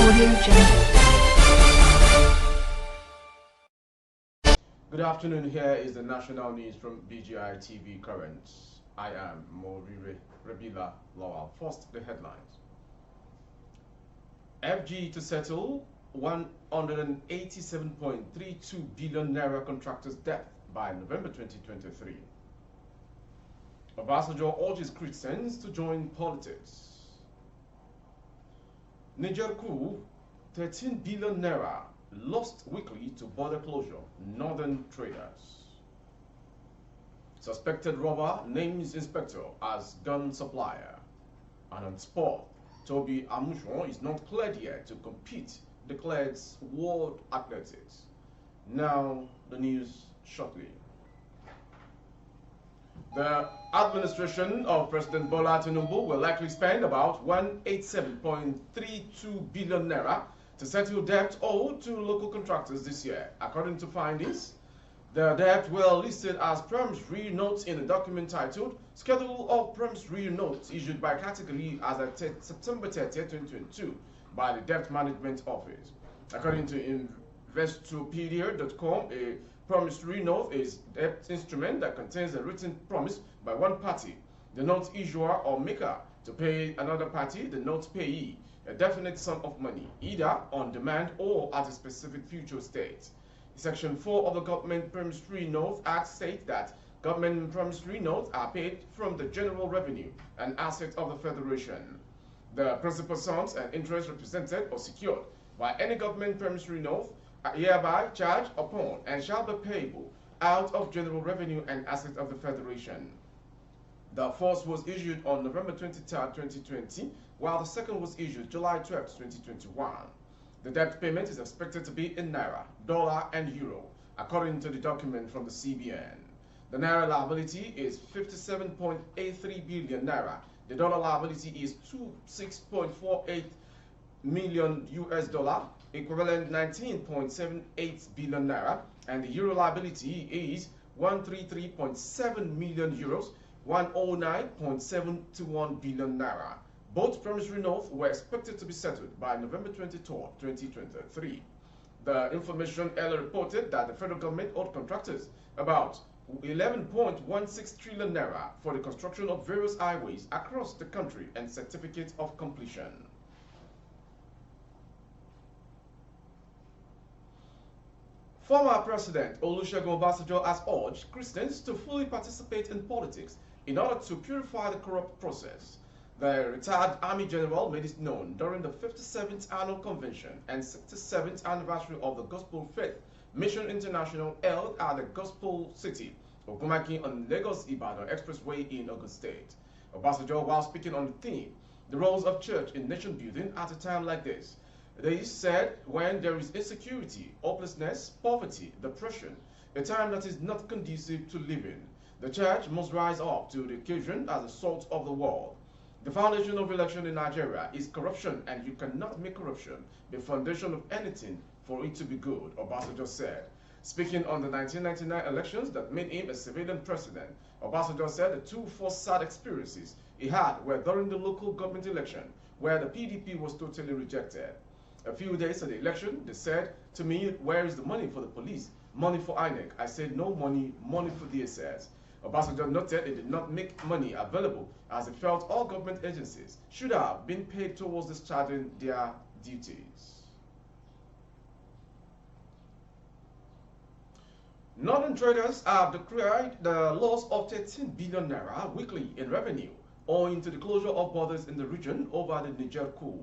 Good afternoon. Here is the national news from BGI TV Current. I am Morire Rabila Lawal. First, the headlines. FG to settle 187.32 billion naira contractors' debt by November 2023. Obasanjo urges Christians to join politics. Niger coup, 13 billion naira lost weekly to border closure, northern traders. Suspected robber names inspector as gun supplier. And on sport, Tobi Amusan is not cleared yet to compete, declares World Athletics. Now, the news shortly. The administration of President Bola Tinubu will likely spend about 187.32 billion naira to settle debt owed to local contractors this year. According to findings, the debt were listed as promissory notes in a document titled Schedule of Promissory Notes issued by category as at September 30, 2022 by the Debt Management Office. According to Investopedia.com, a promissory note is a debt instrument that contains a written promise by one party, the note issuer or maker, to pay another party, the note payee, a definite sum of money, either on demand or at a specific future state. Section 4 of the Government Promissory Notes Act states that government promissory notes are paid from the general revenue and assets of the Federation. The principal sums and interest represented or secured by any government promissory note are hereby charged upon and shall be payable out of general revenue and assets of the Federation. The first was issued on November 23, 2020, while the second was issued July 12, 2021. The debt payment is expected to be in Naira, dollar, and Euro, according to the document from the CBN. The Naira liability is 57.83 billion Naira. The dollar liability is 26.48 million US dollar, equivalent 19.78 billion Naira, and the Euro liability is 133.7 million euros, 109.71 billion Naira. Both promissory notes were expected to be settled by November 23, 2023. The information earlier reported that the federal government owed contractors about 11.16 trillion naira for the construction of various highways across the country and certificates of completion. Former President Olusegun Obasanjo has urged Christians to fully participate in politics in order to purify the corrupt process. The retired Army General made it known during the 57th Annual Convention and 67th Anniversary of the Gospel Faith Mission International held at the Gospel City, Ogunmaki on Lagos-Ibadan Expressway in Ogun State. Obasanjo, while speaking on the theme, the roles of church in nation building at a time like this, they said when there is insecurity, hopelessness, poverty, depression, a time that is not conducive to living, the church must rise up to the occasion as the salt of the world. The foundation of election in Nigeria is corruption, and you cannot make corruption the foundation of anything for it to be good, Obasanjo said. Speaking on the 1999 elections that made him a civilian president, Obasanjo said the two first sad experiences he had were during the local government election, where the PDP was totally rejected. A few days of the election, they said to me, "Where is the money for the police? Money for INEC?" I said, "No money, money for DSS." Obasanjo noted it did not make money available as he felt all government agencies should have been paid towards discharging their duties. Northern traders have declared the loss of 13 billion naira weekly in revenue owing to the closure of borders in the region over the Niger coup.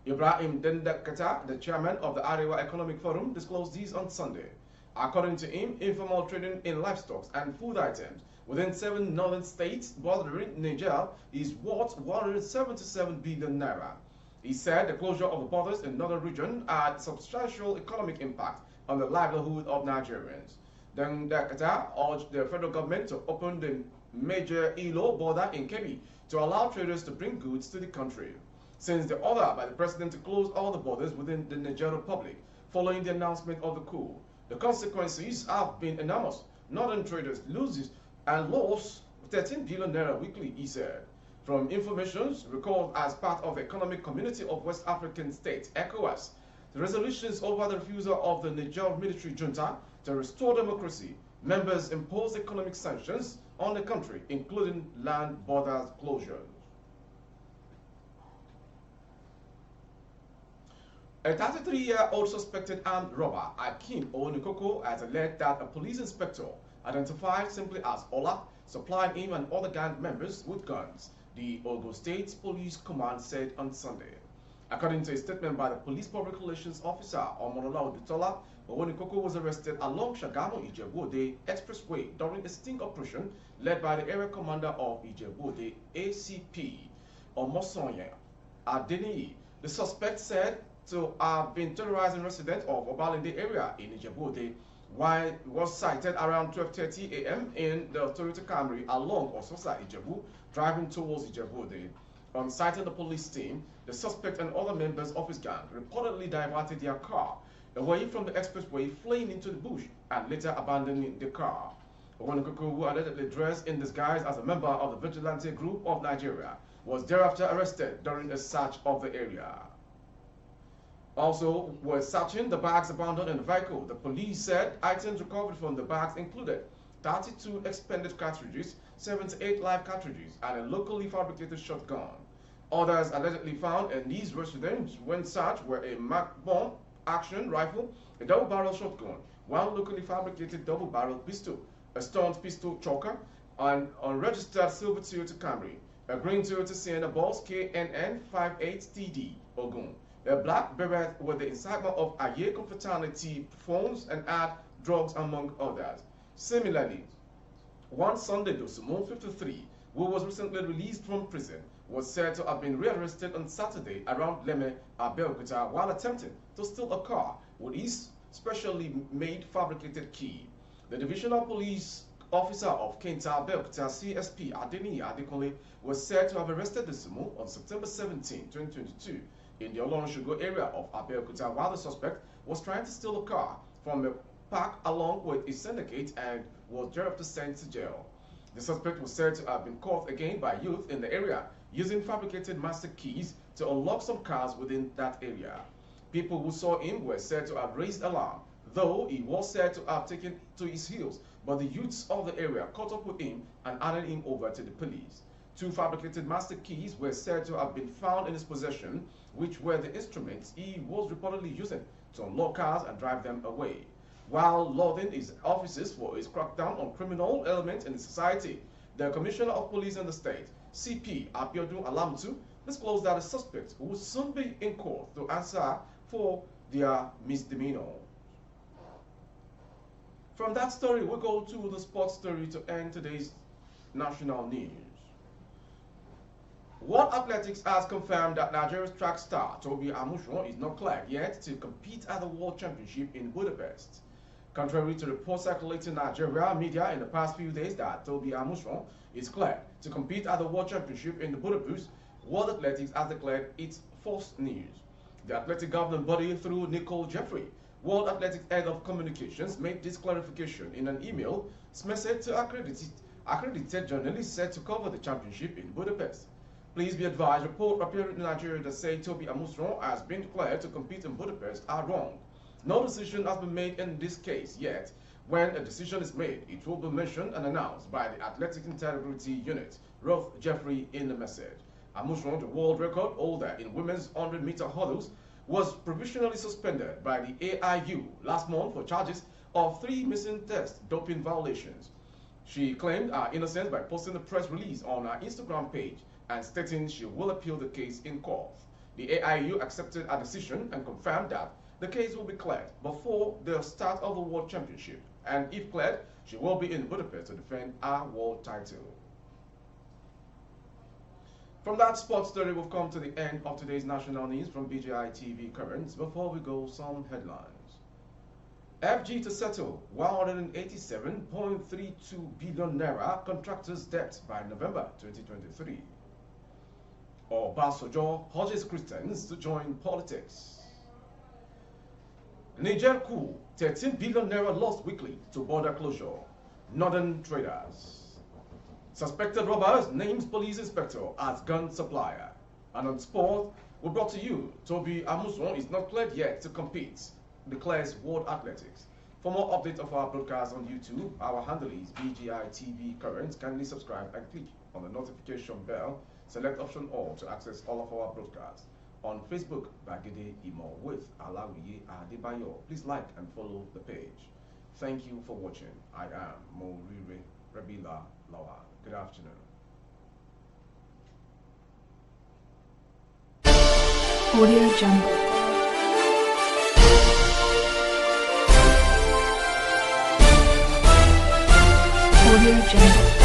Ibrahim Dendekata, the chairman of the Arewa Economic Forum, disclosed this on Sunday. According to him, informal trading in livestock and food items within 7 northern states bordering Niger is worth 177 billion naira. He said the closure of the borders in northern region had substantial economic impact on the livelihood of Nigerians. Then Dakata urged the federal government to open the major Ilo border in Kebbi to allow traders to bring goods to the country. Since the order by the president to close all the borders within the Niger Republic following the announcement of the coup, the consequences have been enormous. Northern traders lose and lost 13 billion naira weekly, he said. From informations recorded as part of the Economic Community of West African States, ECOWAS, the resolutions over the refusal of the Niger military junta to restore democracy, members imposed economic sanctions on the country, including land borders closures. A 33-year-old suspected armed robber, Akim Onikoko, has alleged that a police inspector, identified simply as Ola, supplied him and other gang members with guns, the Ogun State Police Command said on Sunday. According to a statement by the Police Public Relations Officer, Omolola Odutola, Onikoko was arrested along Shagamu-Ijebu-Ode Expressway during a sting operation led by the area commander of Ijebu-Ode, ACP, Omosonye Adeniyi. The suspect said to have been terrorizing residents of Obalende area in Ijebu-Ode while it was sighted around 12:30 a.m. in the Toyota Camry along Ososa Ijebu, driving towards Ijebu-Ode. On sighting the police team, the suspect and other members of his gang reportedly diverted their car away from the expressway, fleeing into the bush and later abandoning the car. Owonikoko, who allegedly dressed in disguise as a member of the vigilante group of Nigeria, was thereafter arrested during a search of the area. Also, were searching the bags abandoned in the vehicle. The police said items recovered from the bags included 32 expended cartridges, 78 live cartridges, and a locally fabricated shotgun. Others allegedly found in these residents when searched were a Mac-bomb action rifle, a double-barrel shotgun, one locally fabricated double-barrel pistol, a stunt pistol choker, an unregistered silver Toyota Camry, a green Toyota Sienna Boss KNN 58TD Ogun, a black beret with the insignia of Aye Confraternity phones and ad drugs, among others. Similarly, one Sunday Dosumo 53, who was recently released from prison, was said to have been rearrested on Saturday around Leme, Abeokuta, while attempting to steal a car with his specially made fabricated key. The Divisional Police Officer of Kenta Abeokuta, CSP Adeniyi Adekunle, was said to have arrested Dosumo on September 17, 2022, in the Olorunshogo area of Abeokuta, while the suspect was trying to steal a car from a park along with his syndicate and was thereafter sent to jail. The suspect was said to have been caught again by youth in the area using fabricated master keys to unlock some cars within that area. People who saw him were said to have raised alarm, though he was said to have taken to his heels, but the youths of the area caught up with him and handed him over to the police. 2 fabricated master keys were said to have been found in his possession, which were the instruments he was reportedly using to unlock cars and drive them away. While lauding his offices for his crackdown on criminal elements in the society, the Commissioner of Police in the state, CP Abiodun Alamtu, disclosed that the suspects will soon be in court to answer for their misdemeanor. From that story, we go to the sports story to end today's national news. World Athletics has confirmed that Nigeria's track star Tobi Amusan is not cleared yet to compete at the World Championship in Budapest. Contrary to reports circulating Nigeria media in the past few days that Tobi Amusan is cleared to compete at the World Championship in Budapest, World Athletics has declared its false news. The athletic governing body, through Nicole Jeffrey, World Athletics Head of Communications, made this clarification in an email message to accredited journalists set to cover the championship in Budapest. Please be advised, reports appearing in Nigeria that say Tobi Amusan has been declared to compete in Budapest are wrong. No decision has been made in this case yet. When a decision is made, it will be mentioned and announced by the Athletic Integrity Unit, wrote Jeffrey in the message. Amusan, the world record holder in women's 100-meter hurdles, was provisionally suspended by the AIU last month for charges of 3 missing test doping violations. She claimed her innocence by posting a press release on her Instagram page and stating she will appeal the case in court. The AIU accepted her decision and confirmed that the case will be cleared before the start of the World Championship, and if cleared, she will be in Budapest to defend her world title. From that sports story, we've come to the end of today's national news from BGI TV Currents. Before we go, some headlines. FG to settle 187.32 billion naira contractors' debt by November 2023. Obasanjo urges Christians to join politics. Niger coup, 13 billion naira lost weekly to border closure. Northern traders. Suspected robbers names police inspector as gun supplier. And on sport, we brought to you, Tobi Amusan is not cleared yet to compete, declares World Athletics. For more updates of our broadcast on YouTube, our handle is BGI TV Current. Kindly subscribe and click on the notification bell. Select option all to access all of our broadcasts. On Facebook, Bagede Imo with Alawiye Adebayo. Please like and follow the page. Thank you for watching. I am Morire Rabila Lawa. Good afternoon. Audio Jungle. Audio Jungle.